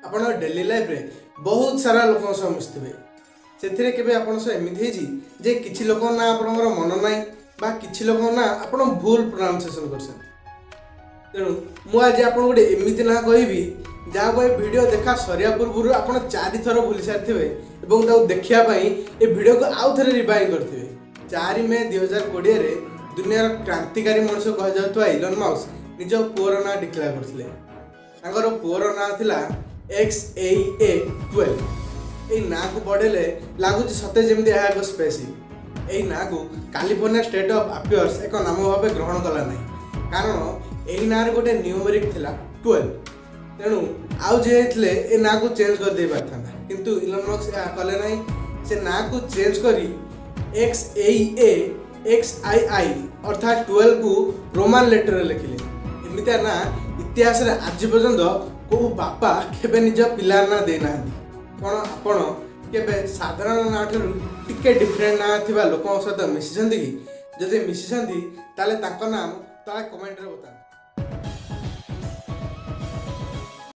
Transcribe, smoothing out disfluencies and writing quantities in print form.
आपण daily life रे बहुत सारा लोक सह मिसुवे से केवे आपण सह एमती जे किछि लोक ना आपणकर मन नाई बा किछि लोक ना आपण भूल प्रोनाउंसिएशन करछन। तेणु मु आज आपन गोटे एमती ना कहबी जहाँ को वीडियो देखा सरिया पूर्व आपड़ 4 थर भूली सारी और देखापी ये वीडियो को आउ थे रिवाइंड करेंगे। 4 मे 2020 रे दुनियार क्रांतिकारी मनुष्य कह इलन मस्क निज पुअर ना डिक्लेयर करते। पुअर ना थिला XAA-12। ये ना को बढ़ेले लगुच सते जमी एक स्पेसिफिक यही ना को कैलिफोर्निया स्टेट ऑफ अफेयर्स एक नाम भाव ग्रहण कला ना कारण यही ना गोटे न्यूमेरिक थिला 12। तेणु आउ जे थे ए ना को चेंज कर दे पारता किंतु इलन मस्क कले ना से ना को चेंज करी XAA-XII अर्थात 12 को रोमान लेटर लिखिले। एमती ना इतिहास रे आज पर्यंत को बापा केबे निज पिला ना देना कौन आपण केबे साधारण ना टिके डिफरेंट ना थिबा लोक सहित मिसिछंती कि जदि मिसिछंती ताले ताको नाम ताले कमेंट रे बता।